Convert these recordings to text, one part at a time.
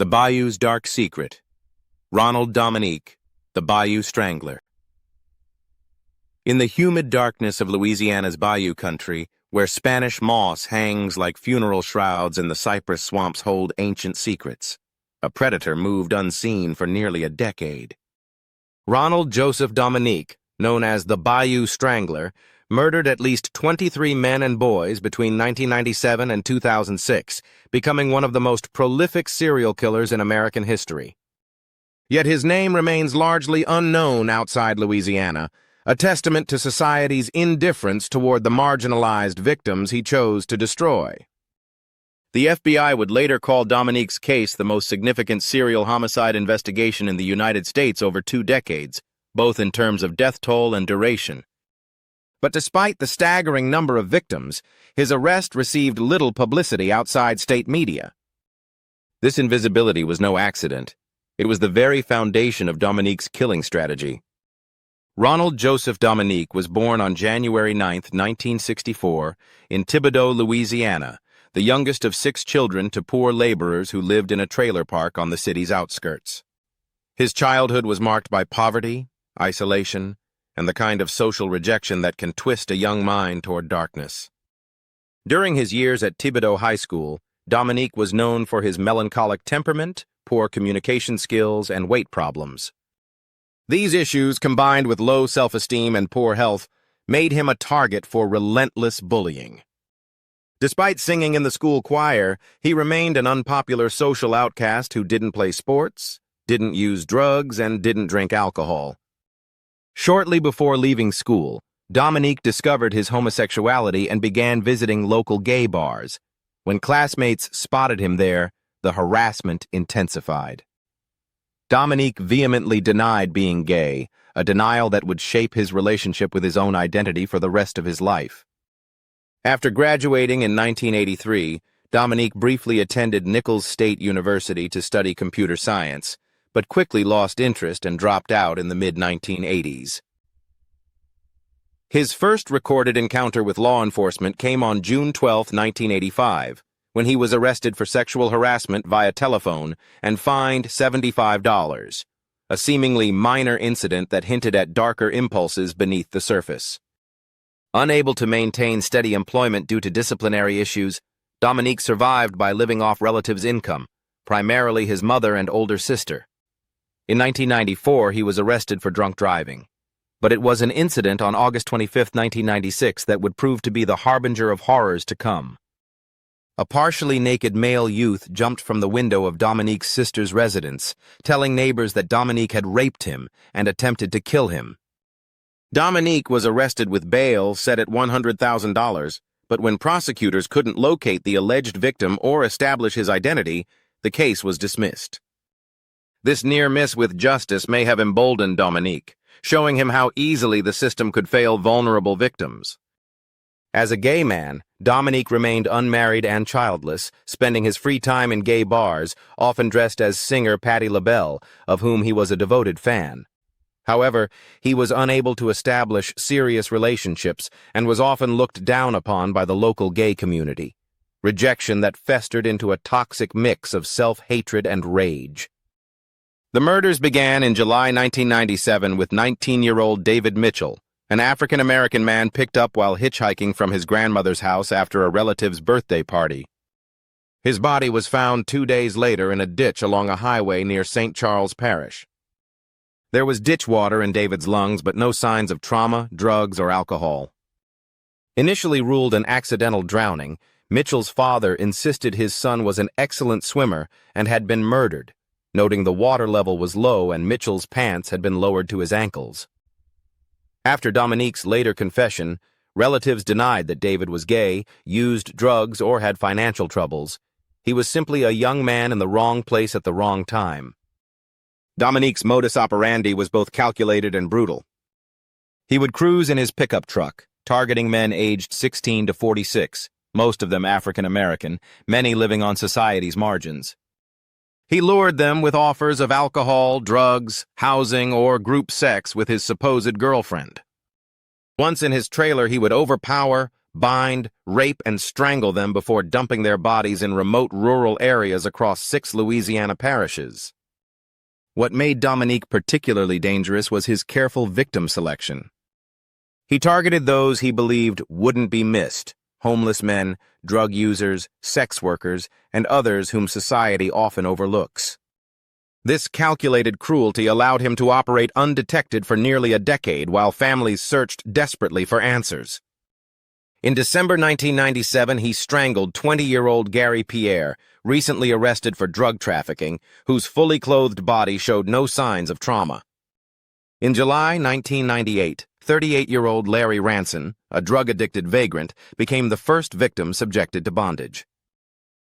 The Bayou's Dark Secret. Ronald Dominique, the Bayou Strangler. In the humid darkness of Louisiana's bayou country, where Spanish moss hangs like funeral shrouds and the cypress swamps hold ancient secrets, a predator moved unseen for nearly a decade. Ronald Joseph Dominique, known as the Bayou Strangler, murdered at least 23 men and boys between 1997 and 2006, becoming one of the most prolific serial killers in American history. Yet his name remains largely unknown outside Louisiana, a testament to society's indifference toward the marginalized victims he chose to destroy. The FBI would later call Dominique's case the most significant serial homicide investigation in the United States over 2 decades, both in terms of death toll and duration. But despite the staggering number of victims, his arrest received little publicity outside state media. This invisibility was no accident. It was the very foundation of Dominique's killing strategy. Ronald Joseph Dominique was born on January 9, 1964, in Thibodaux, Louisiana, the youngest of 6 children to poor laborers who lived in a trailer park on the city's outskirts. His childhood was marked by poverty, isolation, and the kind of social rejection that can twist a young mind toward darkness. During his years at Thibodaux High School, Dominique was known for his melancholic temperament, poor communication skills, and weight problems. These issues, combined with low self-esteem and poor health, made him a target for relentless bullying. Despite singing in the school choir, he remained an unpopular social outcast who didn't play sports, didn't use drugs, and didn't drink alcohol. Shortly before leaving school, Dominique discovered his homosexuality and began visiting local gay bars. When classmates spotted him there, the harassment intensified. Dominique vehemently denied being gay, a denial that would shape his relationship with his own identity for the rest of his life. After graduating in 1983, Dominique briefly attended Nicholls State University to study computer science, but quickly lost interest and dropped out in the mid-1980s. His first recorded encounter with law enforcement came on June 12, 1985, when he was arrested for sexual harassment via telephone and fined $75, a seemingly minor incident that hinted at darker impulses beneath the surface. Unable to maintain steady employment due to disciplinary issues, Dominique survived by living off relatives' income, primarily his mother and older sister. In 1994, he was arrested for drunk driving. But it was an incident on August 25, 1996 that would prove to be the harbinger of horrors to come. A partially naked male youth jumped from the window of Dominique's sister's residence, telling neighbors that Dominique had raped him and attempted to kill him. Dominique was arrested with bail set at $100,000, but when prosecutors couldn't locate the alleged victim or establish his identity, the case was dismissed. This near miss with justice may have emboldened Dominique, showing him how easily the system could fail vulnerable victims. As a gay man, Dominique remained unmarried and childless, spending his free time in gay bars, often dressed as singer Patti LaBelle, of whom he was a devoted fan. However, he was unable to establish serious relationships and was often looked down upon by the local gay community, rejection that festered into a toxic mix of self-hatred and rage. The murders began in July 1997 with 19-year-old David Mitchell, an African-American man picked up while hitchhiking from his grandmother's house after a relative's birthday party. His body was found 2 days later in a ditch along a highway near St. Charles Parish. There was ditch water in David's lungs, but no signs of trauma, drugs, or alcohol. Initially ruled an accidental drowning, Mitchell's father insisted his son was an excellent swimmer and had been murdered, noting the water level was low and Mitchell's pants had been lowered to his ankles. After Dominique's later confession, relatives denied that David was gay, used drugs, or had financial troubles. He was simply a young man in the wrong place at the wrong time. Dominique's modus operandi was both calculated and brutal. He would cruise in his pickup truck, targeting men aged 16 to 46, most of them African American, many living on society's margins. He lured them with offers of alcohol, drugs, housing, or group sex with his supposed girlfriend. Once in his trailer, he would overpower, bind, rape, and strangle them before dumping their bodies in remote rural areas across 6 Louisiana parishes. What made Dominique particularly dangerous was his careful victim selection. He targeted those he believed wouldn't be missed: homeless men, drug users, sex workers, and others whom society often overlooks. This calculated cruelty allowed him to operate undetected for nearly a decade while families searched desperately for answers. In December 1997, he strangled 20-year-old Gary Pierre, recently arrested for drug trafficking, whose fully clothed body showed no signs of trauma. In July 1998, 38-year-old Larry Ranson, a drug-addicted vagrant, became the first victim subjected to bondage.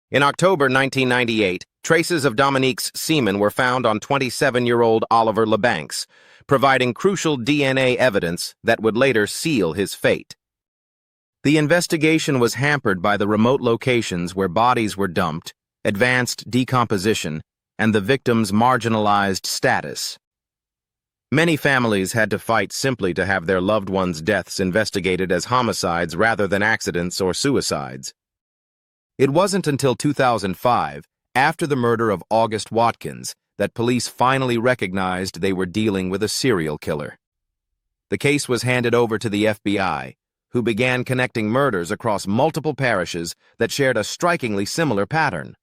In October 1998, traces of Dominique's semen were found on 27-year-old Oliver LeBancs, providing crucial DNA evidence that would later seal his fate. The investigation was hampered by the remote locations where bodies were dumped, advanced decomposition, and the victim's marginalized status. Many families had to fight simply to have their loved ones' deaths investigated as homicides rather than accidents or suicides. It wasn't until 2005, after the murder of August Watkins, that police finally recognized they were dealing with a serial killer. The case was handed over to the FBI, who began connecting murders across multiple parishes that shared a strikingly similar pattern.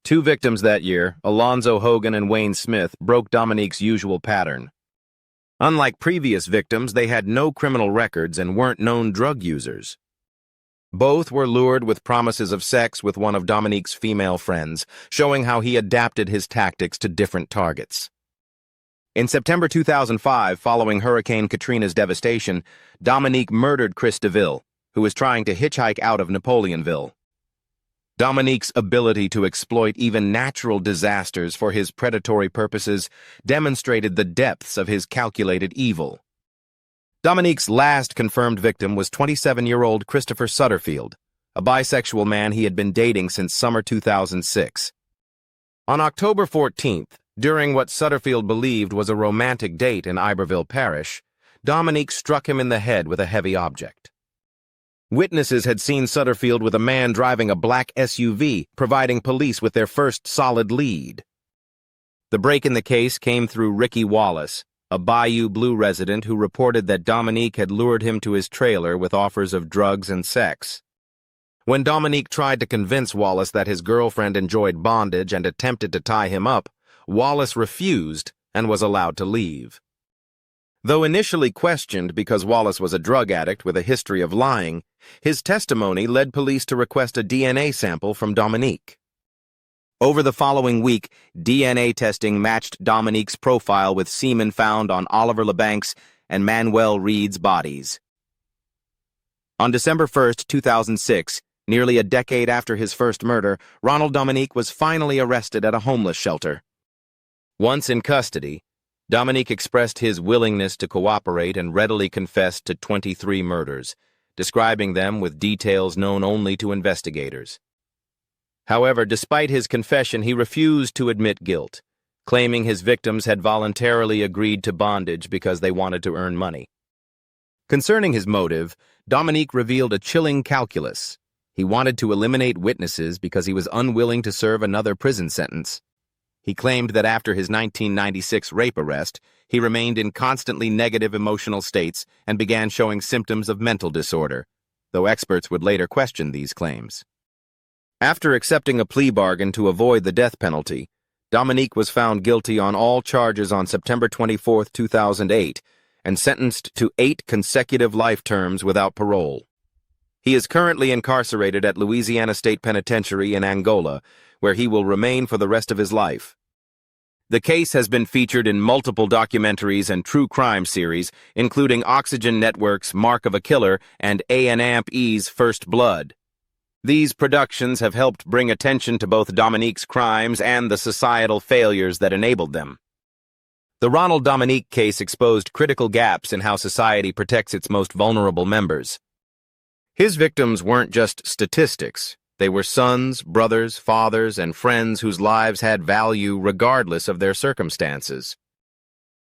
2 victims that year, Alonzo Hogan and Wayne Smith, broke Dominique's usual pattern. Unlike previous victims, they had no criminal records and weren't known drug users. Both were lured with promises of sex with one of Dominique's female friends, showing how he adapted his tactics to different targets. In September 2005, following Hurricane Katrina's devastation, Dominique murdered Chris DeVille, who was trying to hitchhike out of Napoleonville. Dominique's ability to exploit even natural disasters for his predatory purposes demonstrated the depths of his calculated evil. Dominique's last confirmed victim was 27-year-old Christopher Sutterfield, a bisexual man he had been dating since summer 2006. On October 14th, during what Sutterfield believed was a romantic date in Iberville Parish, Dominique struck him in the head with a heavy object. Witnesses had seen Sutterfield with a man driving a black SUV, providing police with their first solid lead. The break in the case came through Ricky Wallace, a Bayou Blue resident who reported that Dominique had lured him to his trailer with offers of drugs and sex. When Dominique tried to convince Wallace that his girlfriend enjoyed bondage and attempted to tie him up, Wallace refused and was allowed to leave. Though initially questioned because Wallace was a drug addict with a history of lying, his testimony led police to request a DNA sample from Dominique. Over the following week, DNA testing matched Dominique's profile with semen found on Oliver LeBancs and Manuel Reed's bodies. On December 1, 2006, nearly a decade after his first murder, Ronald Dominique was finally arrested at a homeless shelter. Once in custody, Dominique expressed his willingness to cooperate and readily confessed to 23 murders, describing them with details known only to investigators. However, despite his confession, he refused to admit guilt, claiming his victims had voluntarily agreed to bondage because they wanted to earn money. Concerning his motive, Dominique revealed a chilling calculus. He wanted to eliminate witnesses because he was unwilling to serve another prison sentence. He claimed that after his 1996 rape arrest, he remained in constantly negative emotional states and began showing symptoms of mental disorder, though experts would later question these claims. After accepting a plea bargain to avoid the death penalty, Dominique was found guilty on all charges on September 24, 2008, and sentenced to 8 consecutive life terms without parole. He is currently incarcerated at Louisiana State Penitentiary in Angola, where he will remain for the rest of his life. The case has been featured in multiple documentaries and true crime series, including Oxygen Network's Mark of a Killer and A&E's First Blood. These productions have helped bring attention to both Dominique's crimes and the societal failures that enabled them. The Ronald Dominique case exposed critical gaps in how society protects its most vulnerable members. His victims weren't just statistics. They were sons, brothers, fathers, and friends whose lives had value regardless of their circumstances.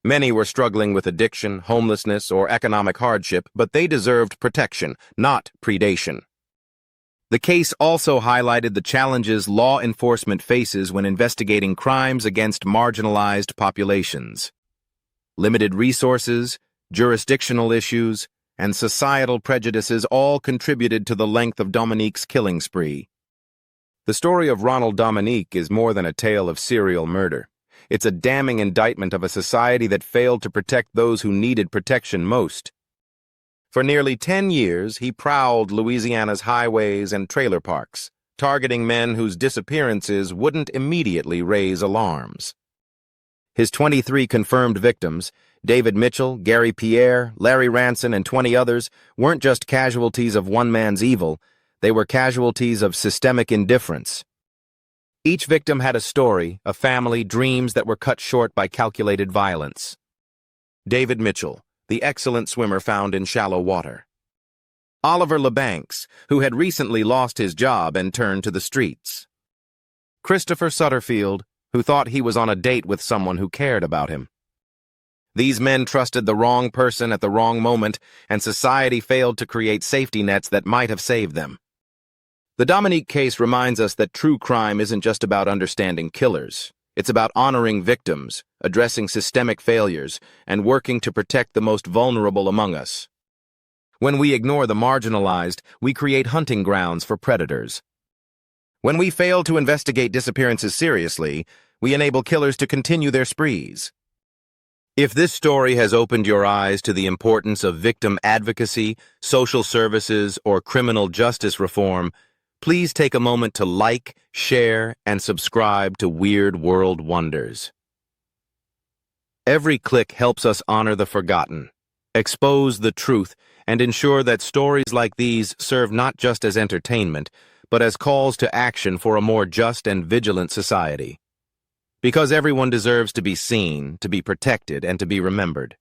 Many were struggling with addiction, homelessness, or economic hardship, but they deserved protection, not predation. The case also highlighted the challenges law enforcement faces when investigating crimes against marginalized populations. Limited resources, jurisdictional issues, and societal prejudices all contributed to the length of Dominique's killing spree. The story of Ronald Dominique is more than a tale of serial murder. It's a damning indictment of a society that failed to protect those who needed protection most. For nearly 10 years, he prowled Louisiana's highways and trailer parks, targeting men whose disappearances wouldn't immediately raise alarms. His 23 confirmed victims, David Mitchell, Gary Pierre, Larry Ranson, and 20 others, weren't just casualties of one man's evil, they were casualties of systemic indifference. Each victim had a story, a family, dreams that were cut short by calculated violence. David Mitchell, the excellent swimmer found in shallow water. Oliver LeBanks, who had recently lost his job and turned to the streets. Christopher Sutterfield, who thought he was on a date with someone who cared about him. These men trusted the wrong person at the wrong moment, and society failed to create safety nets that might have saved them. The Dominique case reminds us that true crime isn't just about understanding killers. It's about honoring victims, addressing systemic failures, and working to protect the most vulnerable among us. When we ignore the marginalized, we create hunting grounds for predators. When we fail to investigate disappearances seriously, we enable killers to continue their sprees. If this story has opened your eyes to the importance of victim advocacy, social services, or criminal justice reform, please take a moment to like, share, and subscribe to Weird World Wonders. Every click helps us honor the forgotten, expose the truth, and ensure that stories like these serve not just as entertainment, but as calls to action for a more just and vigilant society. Because everyone deserves to be seen, to be protected, and to be remembered.